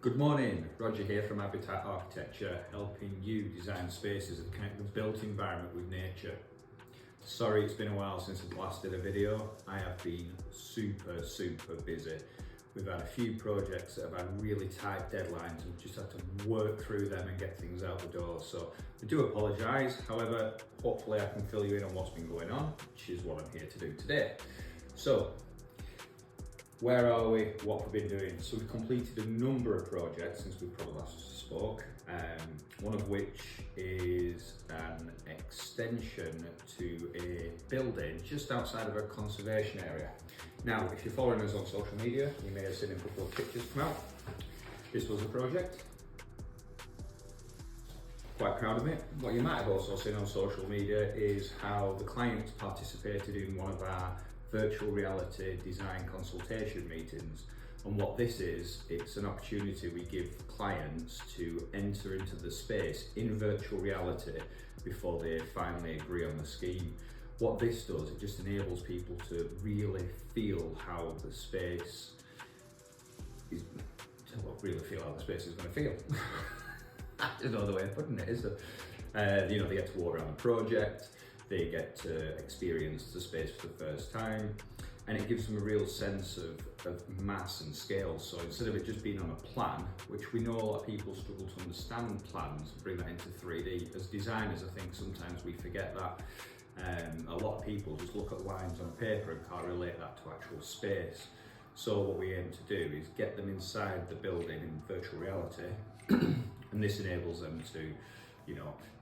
Good morning, Roger here from Habitat Architecture, helping you design spaces and connect the built environment with nature. Sorry it's been a while since I've last did a video. I have been super busy. We've had a few projects that have had really tight deadlines and just had to work through them and get things out the door. So I do apologise, however, hopefully I can fill you in on what's been going on, which is what I'm here to do today. So, where are we? What have we been doing? So we've completed a number of projects since we probably last spoke, one of which is an extension to a building just outside of a conservation area. Now, if you're following us on social media, you may have seen a couple of pictures come out. This was a project. Quite proud of it. What you might have also seen on social media is how the clients participated in one of our virtual reality design consultation meetings. And what this is, it's an opportunity we give clients to enter into the space in virtual reality before they finally agree on the scheme. What this does, it just enables people to really feel how the space is, really feel how the space is going to feel. There's no other way of putting it, is there? They get to walk around the project, they get to experience the space for the first time, and it gives them a real sense of mass and scale. So instead of it just being on a plan, which we know a lot of people struggle to understand plans, bring that into 3D. As designers, I think sometimes we forget that. A lot of people just look at lines on paper and can't relate that to actual space. So what we aim to do is get them inside the building in virtual reality, and this enables them to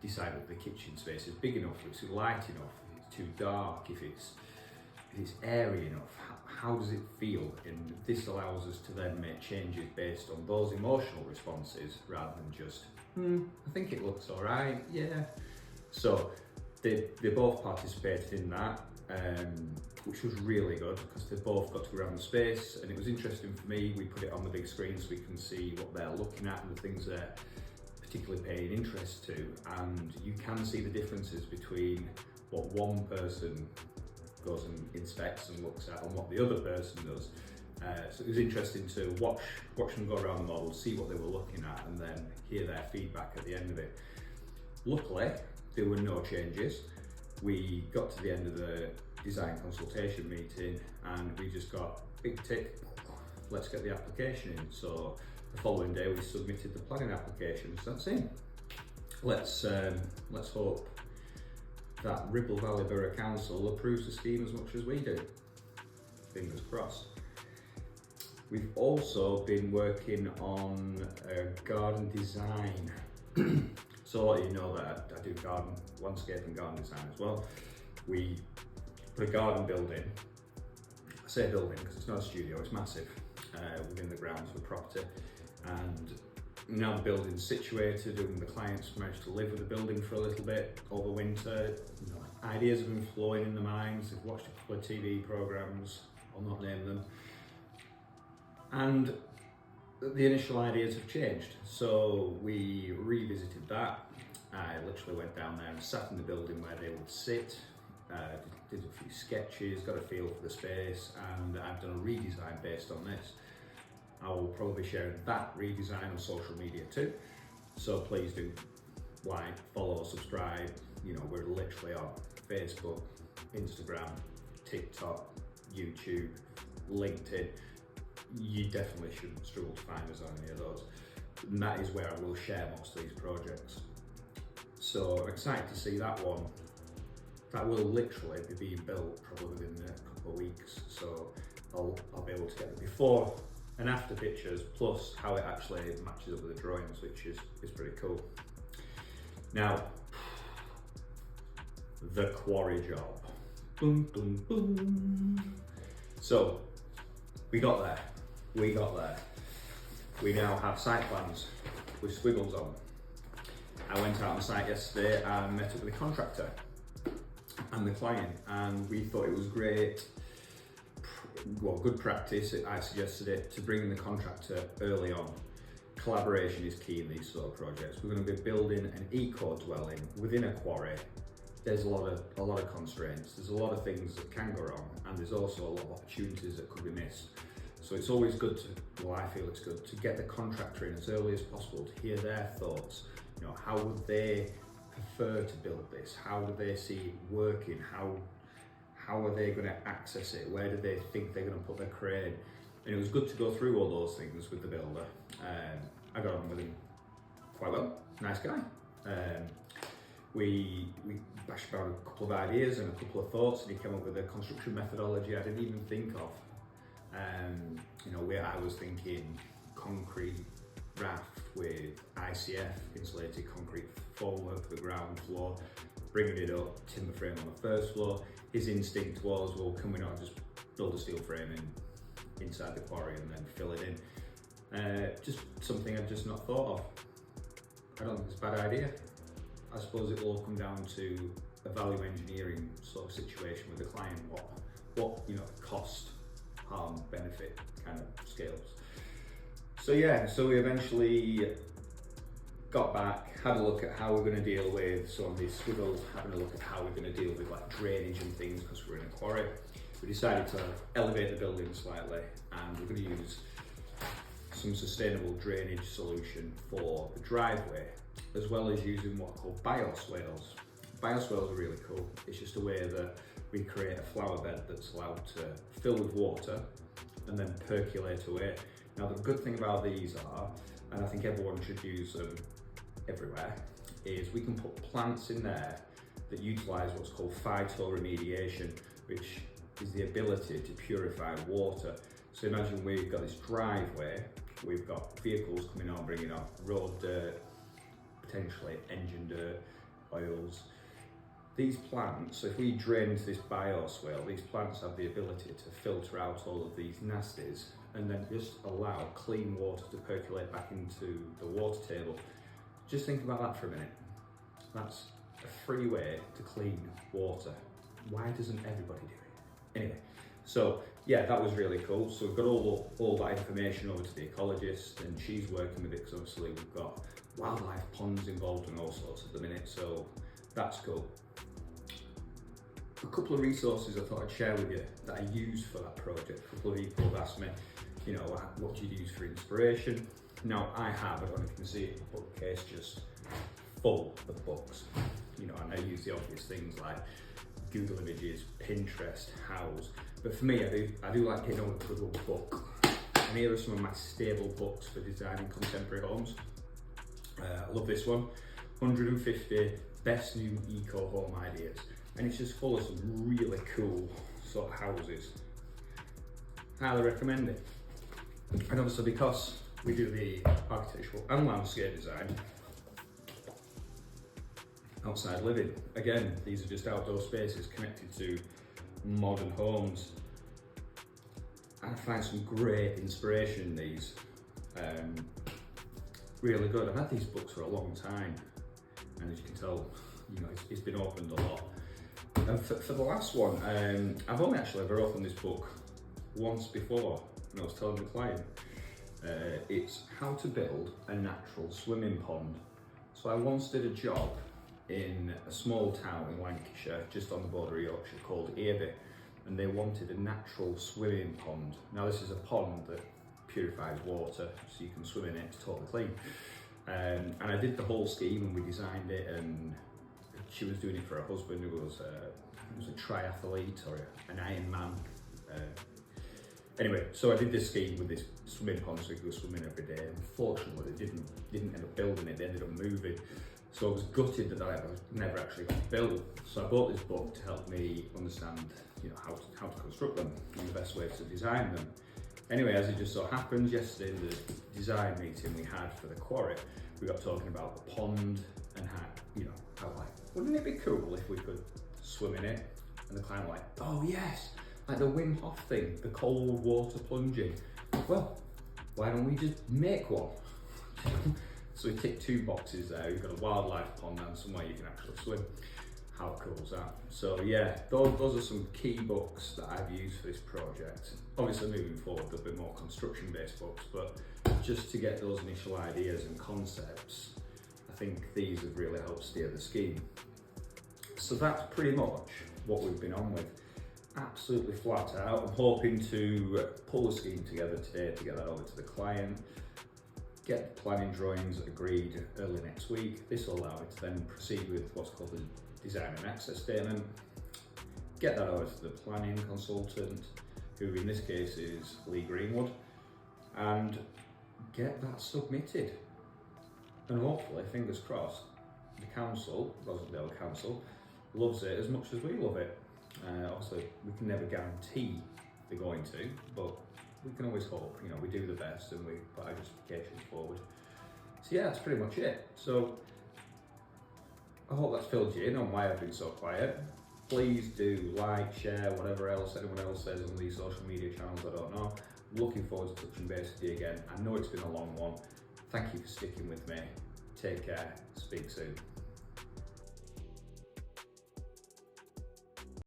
decide if the kitchen space is big enough, if it's light enough, if it's too dark, if it's airy enough, how does it feel? And this allows us to then make changes based on those emotional responses rather than just, I think it looks all right, yeah. So they both participated in that, which was really good because they both got to go around the space, and it was interesting for me. We put it on the big screen so we can see what they're looking at and the things they're particularly paying interest to, and you can see the differences between what one person goes and inspects and looks at and what the other person does. So it was interesting to watch them go around the model, see what they were looking at, and then hear their feedback at the end of it. Luckily, there were no changes. We got to the end of the design consultation meeting and we just got big tick, let's get the application in. So the following day we submitted the planning applications. That's it. Let's hope that Ribble Valley Borough Council approves the scheme as much as we do. Fingers crossed. We've also been working on garden design. So a lot of you know that I do garden, landscape and garden design as well. We put a garden building, I say building because it's not a studio, it's massive, within the grounds of the property. And now the building's situated and the clients managed to live with the building for a little bit over winter. Ideas have been flowing in the minds. They've watched a couple of TV programmes, I'll not name them. And the initial ideas have changed. So we revisited that. I literally went down there and sat in the building where they would sit, did a few sketches, got a feel for the space, and I've done a redesign based on this. I will probably share that redesign on social media too. So please do like, follow, subscribe. We're literally on Facebook, Instagram, TikTok, YouTube, LinkedIn. You definitely shouldn't struggle to find us on any of those. And that is where I will share most of these projects. So I'm excited to see that one. That will literally be being built probably within a couple of weeks. So I'll be able to get the before and after pictures, plus how it actually matches up with the drawings, which is pretty cool. Now, the quarry job. Boom, boom, boom. So we got there. We now have site plans with squiggles on. I went out on site yesterday and met up with the contractor and the client, and we thought it was great. Well, good practice, I suggested it, to bring in the contractor early on. Collaboration is key in these sort of projects. We're going to be building an eco dwelling within a quarry. There's a lot of constraints. There's a lot of things that can go wrong, and there's also a lot of opportunities that could be missed. So it's always good to, well, I feel it's good to get the contractor in as early as possible to hear their thoughts. You know, how would they prefer to build this? How do they see it working? How are they going to access it? Where do they think they're going to put their crane? And it was good to go through all those things with the builder. I got on with him quite well, nice guy. We bashed about a couple of ideas and a couple of thoughts, and he came up with a construction methodology I didn't even think of. You know, where I was thinking concrete raft with ICF, insulated concrete formwork for the ground floor, bringing it up, timber frame on the first floor. His instinct was, well, can we not just build a steel frame inside the quarry and then fill it in? Just something I've just not thought of. I don't think it's a bad idea. I suppose it will all come down to a value engineering sort of situation with the client, what you know, cost, harm, benefit kind of scales. So yeah, so we eventually got back, had a look at how we're going to deal with some of these swiggles, having a look at how we're going to deal with like drainage and things because we're in a quarry. We decided to elevate the building slightly, and we're going to use some sustainable drainage solution for the driveway, as well as using what are called bioswales. Bioswales are really cool. It's just a way that we create a flower bed that's allowed to fill with water and then percolate away. Now the good thing about these are, and I think everyone should use them everywhere, is we can put plants in there that utilise what's called phytoremediation, which is the ability to purify water. So imagine we've got this driveway, we've got vehicles coming on, bringing on road dirt, potentially engine dirt, oils. These plants, so if we drain into this bioswale, these plants have the ability to filter out all of these nasties and then just allow clean water to percolate back into the water table. Just think about that for a minute. That's a free way to clean water. Why doesn't everybody do it? Anyway, so yeah, that was really cool. So we've got all that information over to the ecologist, and she's working with it because obviously we've got wildlife ponds involved and all sorts at the minute, so that's cool. A couple of resources I thought I'd share with you that I used for that project. A couple of people have asked me, you know, what do you use for inspiration? Now I don't know if you can see it, a bookcase just full of books. You know, and I use the obvious things like Google Images, Pinterest, House. But for me, I do like getting a good old book. And here are some of my stable books for designing contemporary homes. I love this one, 150 Best New Eco Home Ideas. And it's just full of some really cool sort of houses. Highly recommend it. And obviously because we do the architectural and landscape design, outside living, again, these are just outdoor spaces connected to modern homes. I find some great inspiration in these. Really good. I've had these books for a long time, and as you can tell, you know, it's been opened a lot. And for the last one, I've only actually ever opened this book once before, and I was telling the client, it's how to build a natural swimming pond. So I once did a job in a small town in Lancashire, just on the border of Yorkshire, called Earby, and they wanted a natural swimming pond. Now this is a pond that purifies water, so you can swim in it, it's totally clean. And I did the whole scheme, and we designed it, and she was doing it for her husband, who was a triathlete or an Ironman. Anyway, so I did this scheme with this swimming pond so we could go swimming every day. Unfortunately, they didn't end up building it, they ended up moving. So I was gutted that never actually got built. So I bought this book to help me understand, you know, how to construct them and the best way to design them. Anyway, as it just so happens, yesterday in the design meeting we had for the quarry, we got talking about the pond and how like, wouldn't it be cool if we could swim in it? And the client like, oh yes, like the Wim Hof thing, the cold water plunging. Well, why don't we just make one? So we ticked 2 boxes there. You've got a wildlife pond and somewhere you can actually swim. How cool is that? So yeah, those are some key books that I've used for this project. Obviously moving forward there'll be more construction based books, but just to get those initial ideas and concepts, I think these have really helped steer the scheme. So that's pretty much what we've been on with. absolutely flat out. I'm hoping to pull the scheme together today to get that over to the client, get the planning drawings agreed early next week. This will allow me to then proceed with what's called the design and access statement, get that over to the planning consultant, who in this case is Lee Greenwood, and get that submitted. And hopefully, fingers crossed, the council, Rosedale Council, loves it as much as we love it. Obviously, we can never guarantee they're going to, but we can always hope. You know, we do the best and we put our justifications forward. So yeah, that's pretty much it. So I hope that's filled you in on why I've been so quiet. Please do like, share, whatever else anyone else says on these social media channels, I don't know. I'm looking forward to touching base with you again. I know it's been a long one. Thank you for sticking with me. Take care. Speak soon.